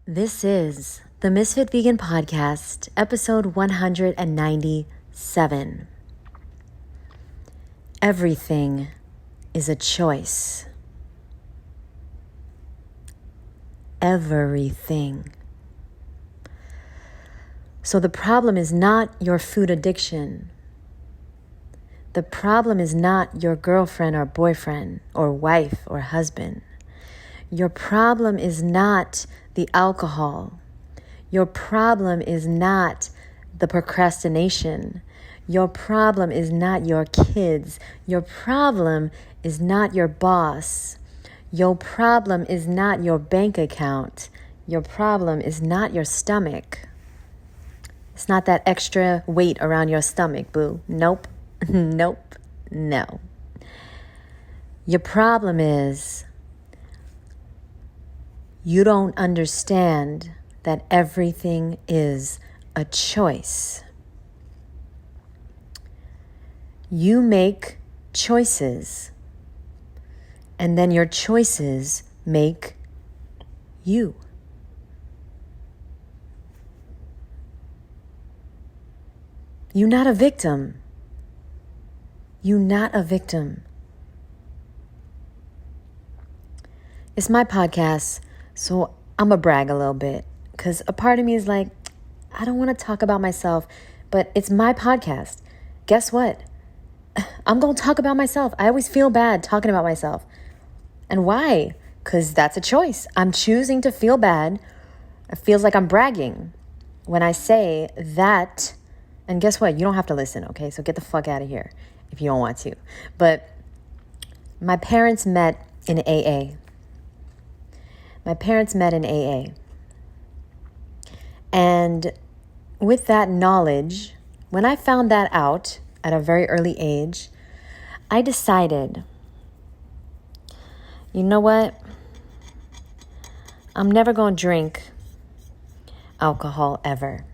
This is the Misfit Vegan Podcast, episode 197. Everything is a choice. Everything. So the problem is not your food addiction. The problem is not your girlfriend or boyfriend or wife or husband. Your problem is not the alcohol. Your problem is not the procrastination. Your problem is not your kids. Your problem is not your boss. Your problem is not your bank account. Your problem is not your stomach. It's not that extra weight around your stomach, boo. Nope. Nope. No. Your problem is you don't understand that everything is a choice. You make choices, and then your choices make you. You're not a victim. You're not a victim. It's my podcast, so I'm going to brag a little bit because a part of me is like, I don't want to talk about myself, but it's my podcast. Guess what? I'm going to talk about myself. I always feel bad talking about myself. And why? Because that's a choice. I'm choosing to feel bad. It feels like I'm bragging when I say that. And guess what? You don't have to listen, okay? So get the fuck out of here if you don't want to. But my parents met in AA. And with that knowledge, when I found that out at a very early age, I decided, you know what? I'm never going to drink alcohol ever.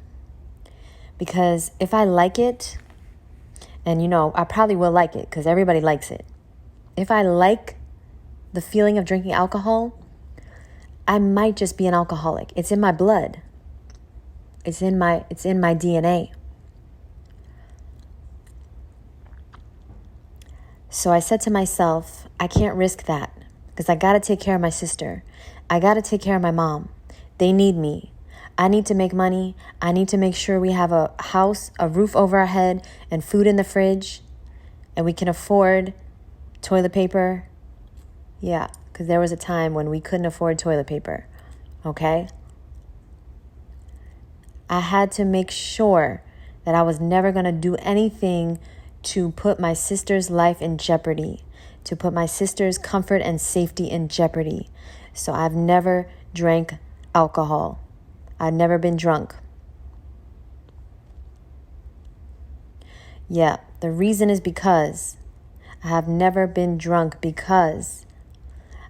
Because if I like it, and I probably will like it because everybody likes it. If I like the feeling of drinking alcohol, I might just be an alcoholic. It's in my blood. It's in my DNA. So I said to myself, I can't risk that because I got to take care of my sister. I got to take care of my mom. They need me. I need to make money. I need to make sure we have a house, a roof over our head, and food in the fridge, and we can afford toilet paper. Yeah, because there was a time when we couldn't afford toilet paper, okay? I had to make sure that I was never going to do anything to put my sister's life in jeopardy, to put my sister's comfort and safety in jeopardy. So I've never drank alcohol. I've never been drunk. Yeah, the reason is because I have never been drunk because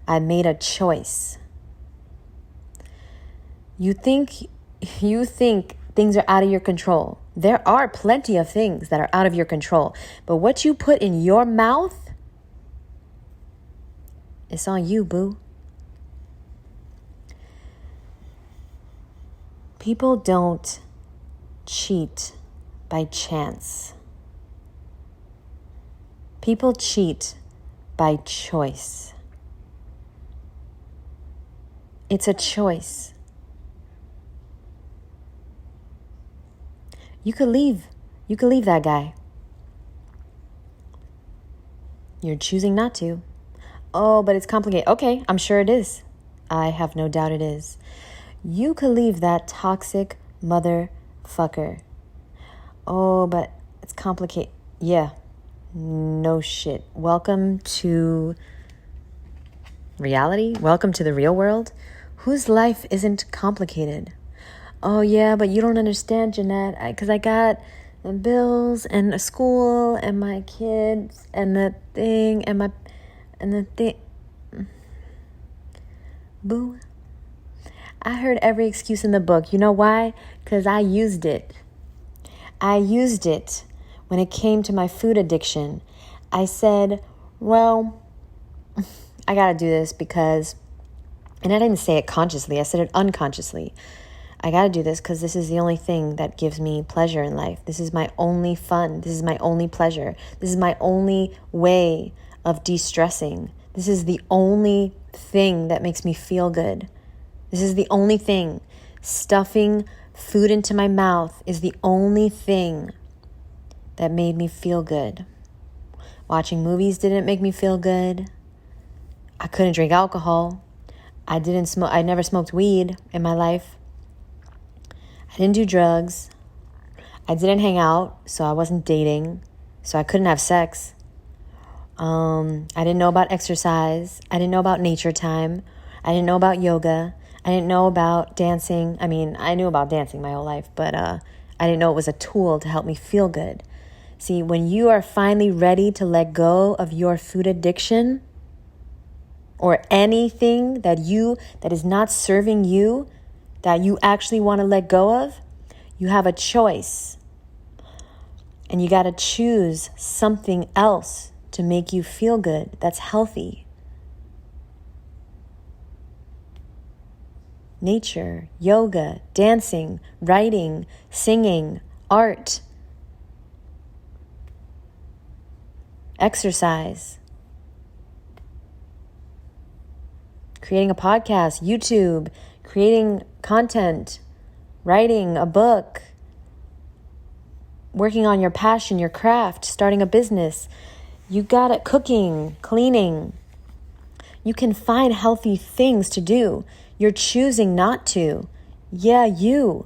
I made a choice. You think things are out of your control. There are plenty of things that are out of your control. But what you put in your mouth, it's on you, boo. People don't cheat by chance. People cheat by choice. It's a choice. You could leave that guy. You're choosing not to. Oh, but it's complicated. Okay, I'm sure it is. I have no doubt it is. You could leave that toxic motherfucker. Oh, but it's complicated. Yeah. No shit. Welcome to reality. Welcome to the real world. Whose life isn't complicated? Oh, yeah, but you don't understand, Jeanette, because I got the bills and a school and my kids and the thing and the thing. Boo. I heard every excuse in the book. You know why? Because I used it. I used it when it came to my food addiction. I said, well, I got to do this because And I didn't say it consciously, I said it unconsciously. I got to do this because this is the only thing that gives me pleasure in life. This is my only fun. This is my only pleasure. This is my only way of de-stressing. This is the only thing that makes me feel good. This is the only thing. Stuffing food into my mouth is the only thing that made me feel good. Watching movies didn't make me feel good. I couldn't drink alcohol. I never smoked weed in my life. I didn't do drugs. I didn't hang out, so I wasn't dating, so I couldn't have sex. I didn't know about exercise. I didn't know about nature time. I didn't know about yoga. I didn't know about dancing. I mean, I knew about dancing my whole life, but I didn't know it was a tool to help me feel good. See, when you are finally ready to let go of your food addiction or anything that is not serving you, that you actually want to let go of, you have a choice. And you got to choose something else to make you feel good, that's healthy. Nature, yoga, dancing, writing, singing, art, exercise, creating a podcast, YouTube, creating content, writing a book, working on your passion, your craft, starting a business. You got it, cooking, cleaning. You can find healthy things to do. You're choosing not to. Yeah, you.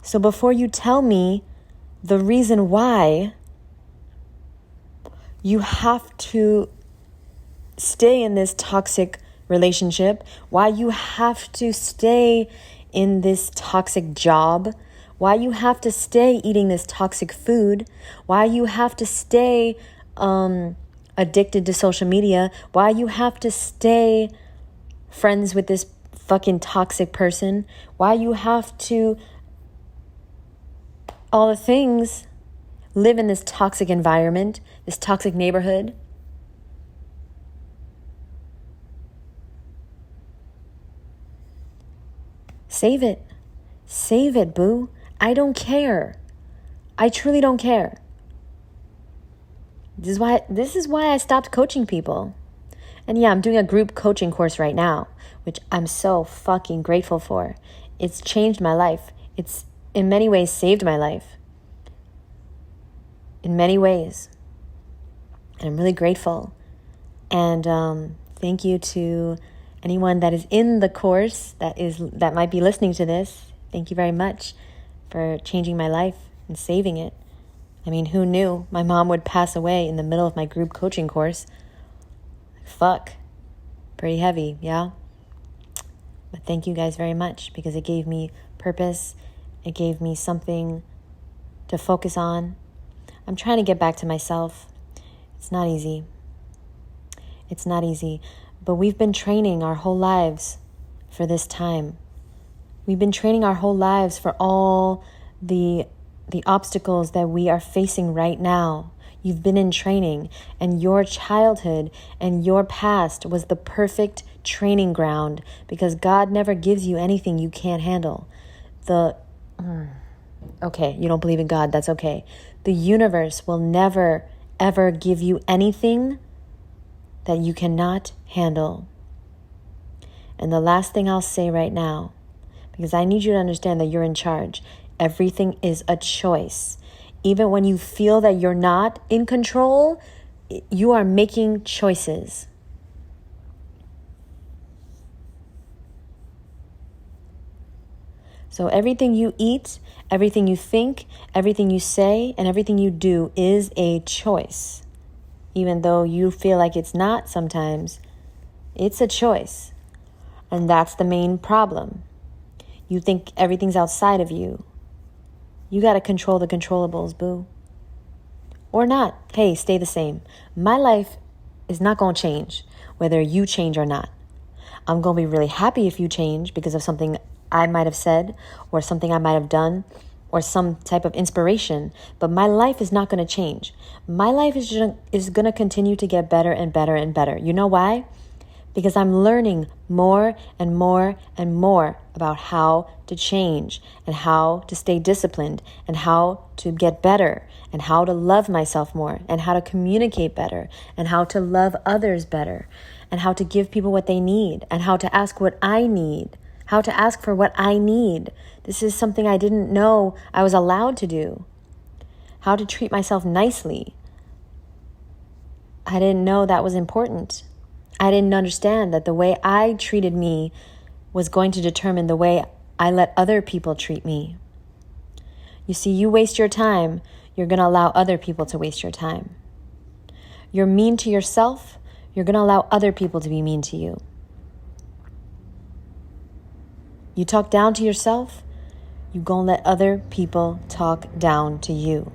So before you tell me the reason why you have to stay in this toxic relationship, why you have to stay in this toxic job, why you have to stay eating this toxic food, why you have to stay addicted to social media, why you have to stay friends with this fucking toxic person, why you have to all the things, live in this toxic environment, this toxic neighborhood. Save it. Save it, boo. I don't care. I truly don't care. This is why I stopped coaching people. And yeah, I'm doing a group coaching course right now, which I'm so fucking grateful for. It's changed my life. It's in many ways saved my life. In many ways. And I'm really grateful. And thank you to anyone that is in the course that might be listening to this. Thank you very much for changing my life and saving it. I mean, who knew my mom would pass away in the middle of my group coaching course? Fuck. Pretty heavy, yeah? But thank you guys very much because it gave me purpose. It gave me something to focus on. I'm trying to get back to myself. It's not easy. It's not easy. But we've been training our whole lives for this time. We've been training our whole lives for all the obstacles that we are facing right now. You've been in training, and your childhood and your past was the perfect training ground because God never gives you anything you can't handle. Okay, you don't believe in God, that's okay. The universe will never, ever give you anything that you cannot handle. And the last thing I'll say right now, because I need you to understand that you're in charge. Everything is a choice. Even when you feel that you're not in control, you are making choices. So everything you eat, everything you think, everything you say, and everything you do is a choice. Even though you feel like it's not sometimes, it's a choice. And that's the main problem. You think everything's outside of you. You got to control the controllables, boo. Or not. Hey, stay the same. My life is not going to change, whether you change or not. I'm going to be really happy if you change because of something I might have said or something I might have done or some type of inspiration. But my life is not going to change. My life is going to continue to get better and better and better. You know why? because I'm learning more and more and more about how to change and how to stay disciplined and how to get better and how to love myself more and how to communicate better and how to love others better and how to give people what they need and how to ask what I need, how to ask for what I need. This is something I didn't know I was allowed to do. How to treat myself nicely. I didn't know that was important. I didn't understand that the way I treated me was going to determine the way I let other people treat me. You see, you waste your time, you're going to allow other people to waste your time. You're mean to yourself, you're going to allow other people to be mean to you. You talk down to yourself, you're going to let other people talk down to you.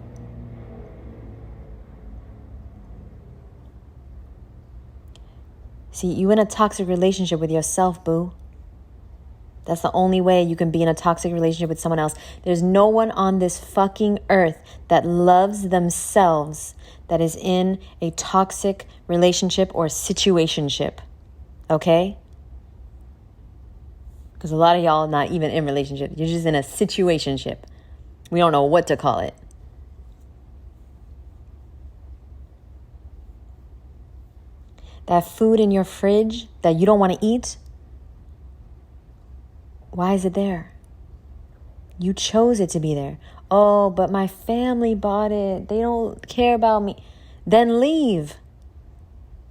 See, you in a toxic relationship with yourself, boo. That's the only way you can be in a toxic relationship with someone else. There's no one on this fucking earth that loves themselves that is in a toxic relationship or situationship. Okay? Because a lot of y'all not even in relationship. You're just in a situationship. We don't know what to call it. That food in your fridge that you don't want to eat, why is it there? You chose it to be there. Oh, but my family bought it. They don't care about me. Then leave.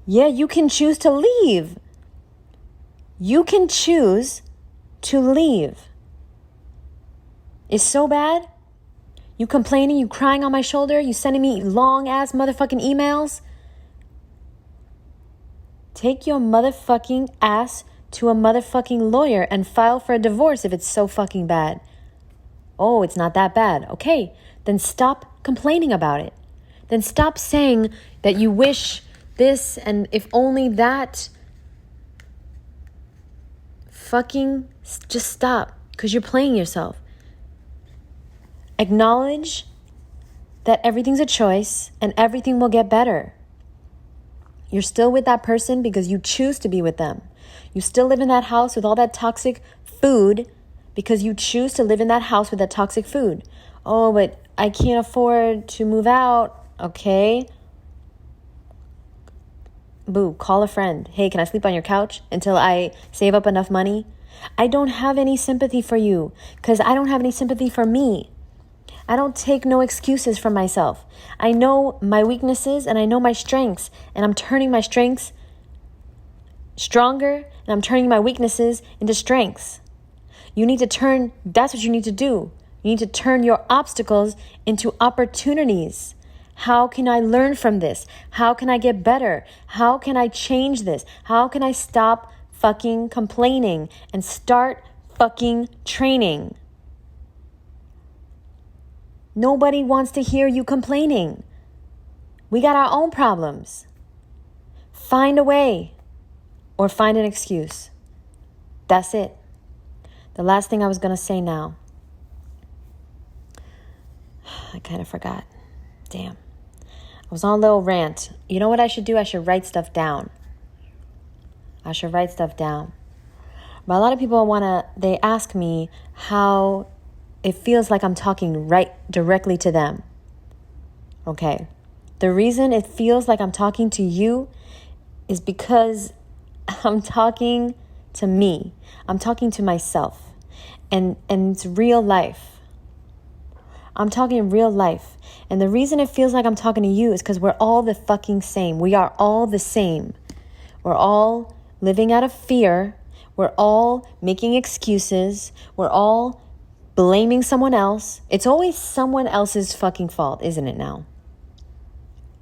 Yeah, you can choose to leave. You can choose to leave. It's so bad. You complaining, you crying on my shoulder, you sending me long ass motherfucking emails. Take your motherfucking ass to a motherfucking lawyer and file for a divorce if it's so fucking bad. Oh, it's not that bad. Okay, then stop complaining about it. Then stop saying that you wish this and if only that. Fucking just stop, because you're playing yourself. Acknowledge that everything's a choice and everything will get better. You're still with that person because you choose to be with them. You still live in that house with all that toxic food because you choose to live in that house with that toxic food. Oh, but I can't afford to move out. Okay. Boo, call a friend. Hey, can I sleep on your couch until I save up enough money? I don't have any sympathy for you because I don't have any sympathy for me. I don't take no excuses from myself. I know my weaknesses and I know my strengths, and I'm turning my strengths stronger and I'm turning my weaknesses into strengths. That's what you need to do. You need to turn your obstacles into opportunities. How can I learn from this? How can I get better? How can I change this? How can I stop fucking complaining and start fucking training? Nobody wants to hear you complaining. We got our own problems. Find a way or find an excuse. That's it. The last thing I was going to say now. I kind of forgot. Damn. I was on a little rant. You know what I should do? I should write stuff down. But a lot of people they ask me how it feels like I'm talking right directly to them. Okay. The reason it feels like I'm talking to you is because I'm talking to me. I'm talking to myself. And it's real life. I'm talking real life. And the reason it feels like I'm talking to you is because we're all the fucking same. We are all the same. We're all living out of fear. We're all making excuses. We're all blaming someone else. It's always someone else's fucking fault, isn't it now?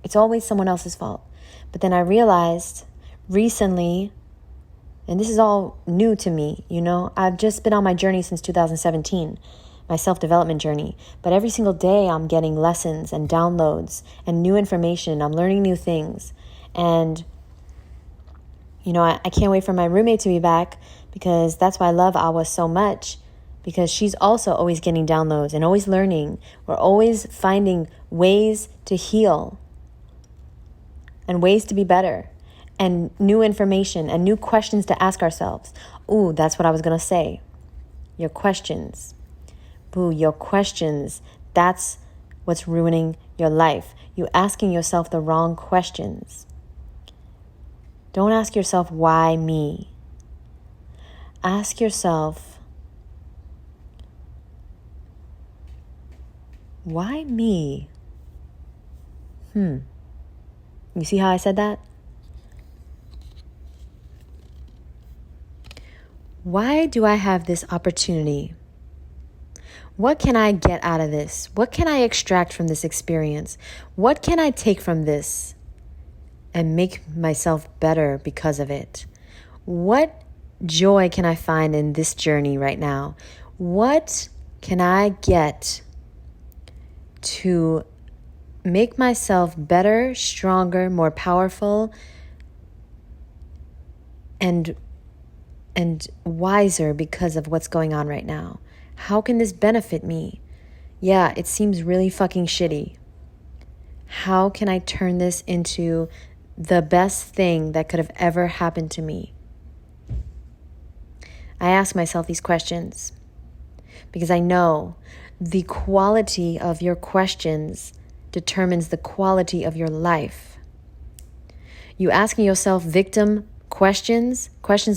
It's always someone else's fault. But then I realized recently, and this is all new to me, I've just been on my journey since 2017, my self-development journey. But every single day I'm getting lessons and downloads and new information. I'm learning new things. And, I can't wait for my roommate to be back, because that's why I love Awa so much. Because she's also always getting downloads and always learning. We're always finding ways to heal and ways to be better. and new information and new questions to ask ourselves. Ooh, that's what I was going to say. Your questions. Boo, your questions. That's what's ruining your life. You asking yourself the wrong questions. Don't ask yourself, why me? Ask yourself, why me? You see how I said that? Why do I have this opportunity? What can I get out of this? What can I extract from this experience? What can I take from this and make myself better because of it? What joy can I find in this journey right now? What can I get to make myself better, stronger, more powerful, and wiser because of what's going on right now? How can this benefit me? Yeah, it seems really fucking shitty. How can I turn this into the best thing that could have ever happened to me? I ask myself these questions because I know the quality of your questions determines the quality of your life. You asking yourself victim questions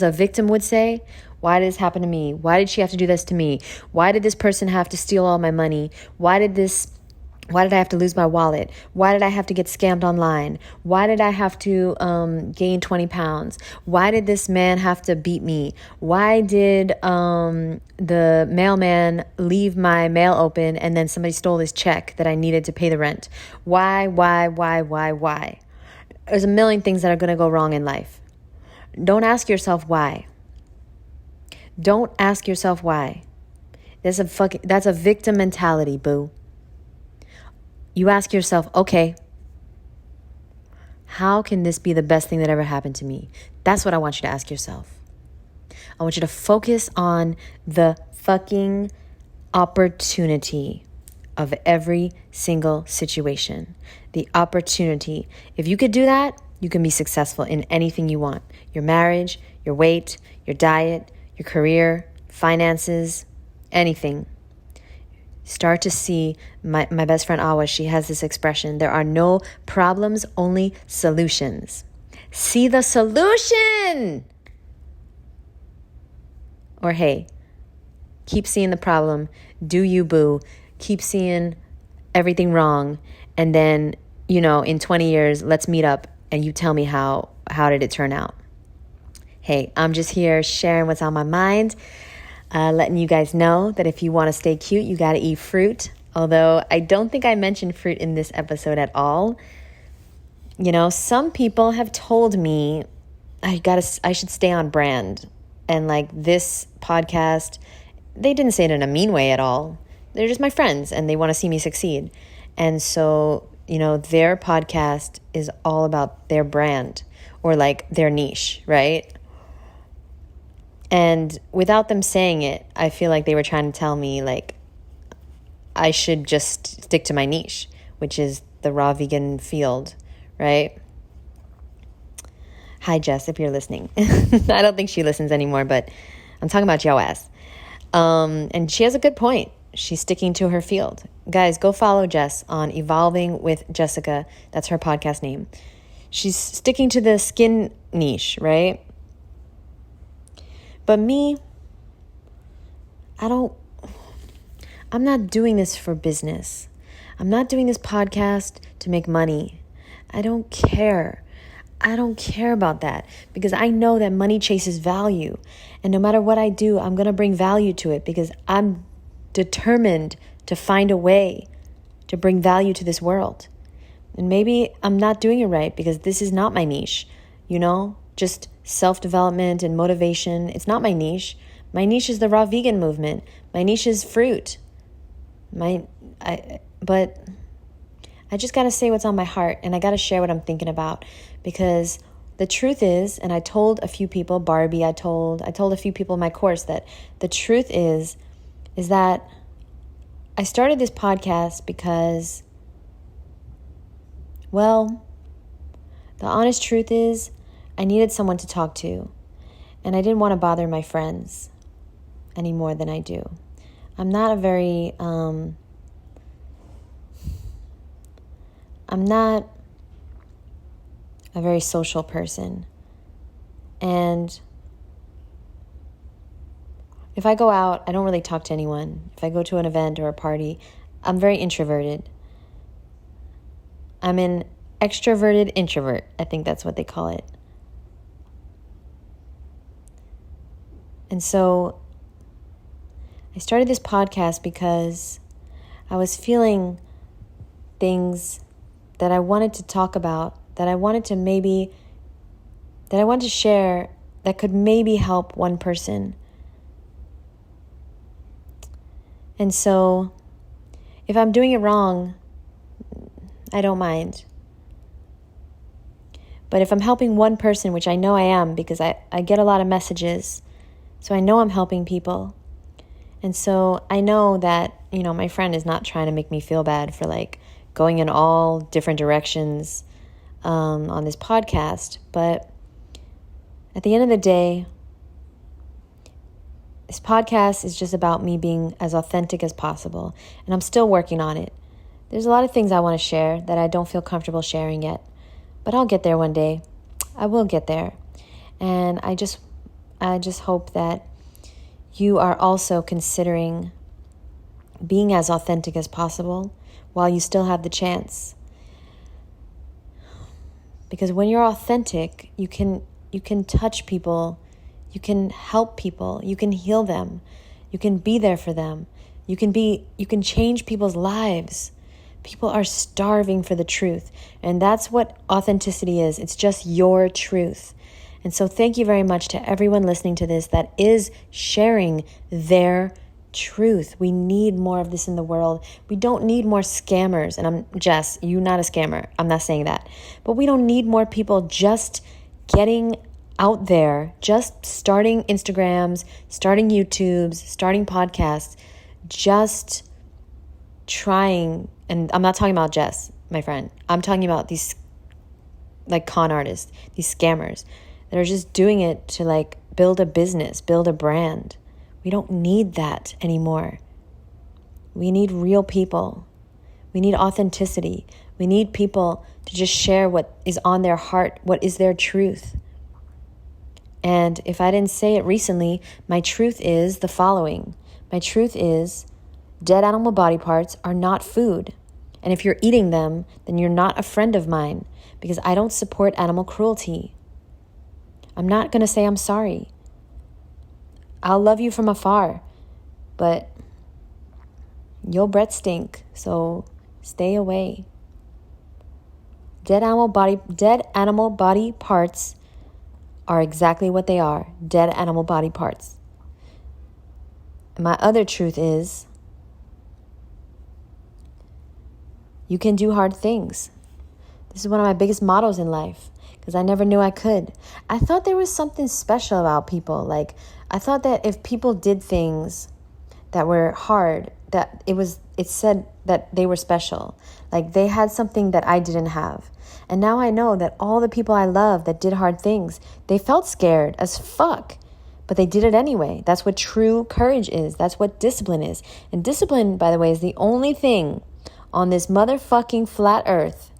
a victim would say, why did this happen to me? Why did she have to do this to me? Why did this person have to steal all my money? Why did I have to lose my wallet? Why did I have to get scammed online? Why did I have to gain 20 pounds? Why did this man have to beat me? Why did the mailman leave my mail open and then somebody stole his check that I needed to pay the rent? Why? There's a million things that are going to go wrong in life. Don't ask yourself why. Don't ask yourself why. That's a victim mentality, boo. You ask yourself, okay, how can this be the best thing that ever happened to me? That's what I want you to ask yourself. I want you to focus on the fucking opportunity of every single situation. The opportunity. If you could do that, you can be successful in anything you want. Your marriage, your weight, your diet, your career, finances, anything. Start to see my best friend Awa, she has this expression, there are no problems, only solutions. See the solution! Or hey, keep seeing the problem, do you boo, keep seeing everything wrong, and then, in 20 years, let's meet up and you tell me how did it turn out. Hey, I'm just here sharing what's on my mind. Letting you guys know that if you want to stay cute, you got to eat fruit. Although I don't think I mentioned fruit in this episode at all. Some people have told me I should stay on brand. And like this podcast, they didn't say it in a mean way at all. They're just my friends and they want to see me succeed. And so, their podcast is all about their brand or like their niche, right? And without them saying it, I feel like they were trying to tell me like I should just stick to my niche, which is the raw vegan field, right? Hi, Jess, if you're listening. I don't think she listens anymore, but I'm talking about your ass. And she has a good point. She's sticking to her field. Guys, go follow Jess on Evolving with Jessica. That's her podcast name. She's sticking to the skin niche, right? But me, I'm not doing this for business. I'm not doing this podcast to make money. I don't care. I don't care about that because I know that money chases value. And no matter what I do, I'm going to bring value to it because I'm determined to find a way to bring value to this world. And maybe I'm not doing it right because this is not my niche, just self-development and motivation. It's not my niche. My niche is the raw vegan movement. My niche is fruit. But I just got to say what's on my heart and I got to share what I'm thinking about because the truth is, and I told a few people, Barbie, I told a few people in my course that the truth is that I started this podcast because, well, the honest truth is I needed someone to talk to, and I didn't want to bother my friends any more than I do. I'm not a very, I'm not a very social person. And if I go out, I don't really talk to anyone. If I go to an event or a party, I'm very introverted. I'm an extroverted introvert. I think that's what they call it. And so I started this podcast because I was feeling things that I wanted to talk about, that I wanted to share, that could maybe help one person. And so if I'm doing it wrong, I don't mind. But if I'm helping one person, which I know I am because I get a lot of messages, so I know I'm helping people. And so I know that, my friend is not trying to make me feel bad for like going in all different directions on this podcast. But at the end of the day, this podcast is just about me being as authentic as possible. And I'm still working on it. There's a lot of things I want to share that I don't feel comfortable sharing yet. But I'll get there one day. I will get there. And I just hope that you are also considering being as authentic as possible while you still have the chance. Because when you're authentic, you can touch people, you can help people, you can heal them, you can be there for them, you can change people's lives. People are starving for the truth, and that's what authenticity is. It's just your truth. And so thank you very much to everyone listening to this that is sharing their truth. We need more of this in the world. We don't need more scammers. And Jess, you're not a scammer. I'm not saying that. But we don't need more people just getting out there, just starting Instagrams, starting YouTubes, starting podcasts, just trying. And I'm not talking about Jess, my friend. I'm talking about these like con artists, these scammers that are just doing it to like build a business, build a brand. We don't need that anymore. We need real people. We need authenticity. We need people to just share what is on their heart, what is their truth. And if I didn't say it recently, my truth is the following. My truth is dead animal body parts are not food. And if you're eating them, then you're not a friend of mine because I don't support animal cruelty. I'm not going to say I'm sorry. I'll love you from afar, but your breath stink, so stay away. Dead animal body parts are exactly what they are, dead animal body parts. And my other truth is you can do hard things. This is one of my biggest mottos in life because I never knew I could. I thought there was something special about people. Like, I thought that if people did things that were hard, that it said that they were special. Like they had something that I didn't have. And now I know that all the people I love that did hard things, they felt scared as fuck, but they did it anyway. That's what true courage is. That's what discipline is. And discipline, by the way, is the only thing on this motherfucking flat earth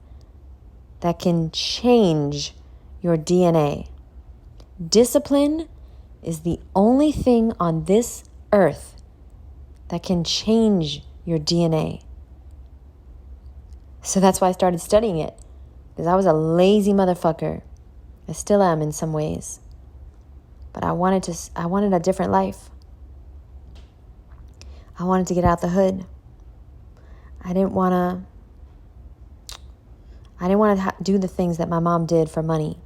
that can change your DNA. Discipline is the only thing on this earth that can change your DNA. So that's why I started studying it, because I was a lazy motherfucker. I still am in some ways. But I wanted a different life. I wanted to get out the hood. I didn't want to do the things that my mom did for money.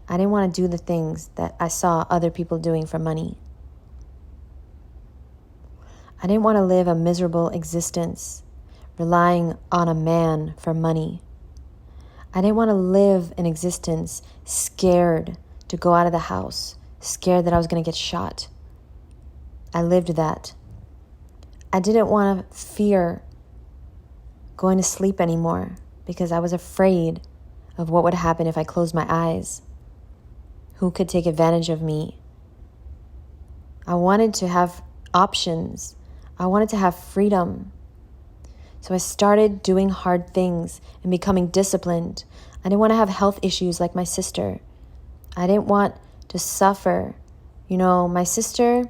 I didn't want to do the things that I saw other people doing for money. I didn't want to live a miserable existence relying on a man for money. I didn't want to live an existence scared to go out of the house, scared that I was going to get shot. I lived that. I didn't want to fear going to sleep anymore because I was afraid of what would happen if I closed my eyes. Who could take advantage of me? I wanted to have options. I wanted to have freedom. So I started doing hard things and becoming disciplined. I didn't want to have health issues like my sister. I didn't want to suffer. My sister,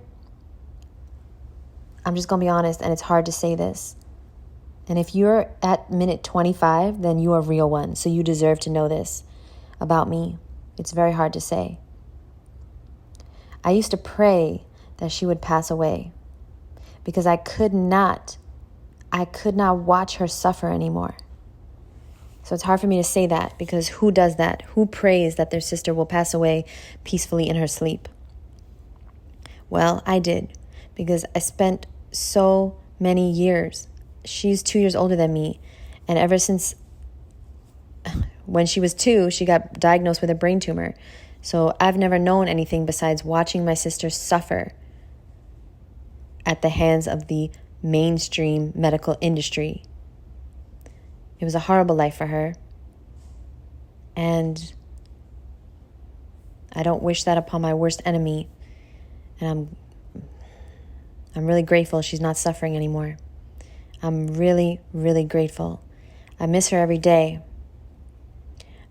I'm just going to be honest, and it's hard to say this. And if you're at minute 25, then you are a real one. So you deserve to know this about me. It's very hard to say. I used to pray that she would pass away because I could not watch her suffer anymore. So it's hard for me to say that, because who does that? Who prays that their sister will pass away peacefully in her sleep? Well, I did, because I spent so many years. She's 2 years older than me. And ever since when she was 2, she got diagnosed with a brain tumor. So I've never known anything besides watching my sister suffer at the hands of the mainstream medical industry. It was a horrible life for her. And I don't wish that upon my worst enemy. And I'm really grateful she's not suffering anymore. I'm really, really grateful. I miss her every day.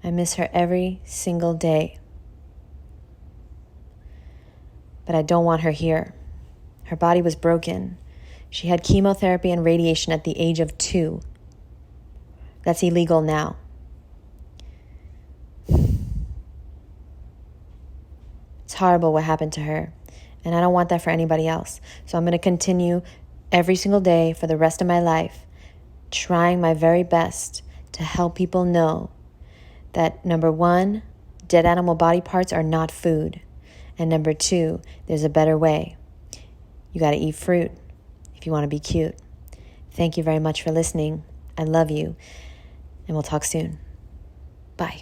I miss her every single day. But I don't want her here. Her body was broken. She had chemotherapy and radiation at the age of 2. That's illegal now. It's horrible what happened to her. And I don't want that for anybody else. So I'm going to continue every single day for the rest of my life, trying my very best to help people know that, number 1, dead animal body parts are not food. And number 2, there's a better way. You got to eat fruit if you want to be cute. Thank you very much for listening. I love you. And we'll talk soon. Bye.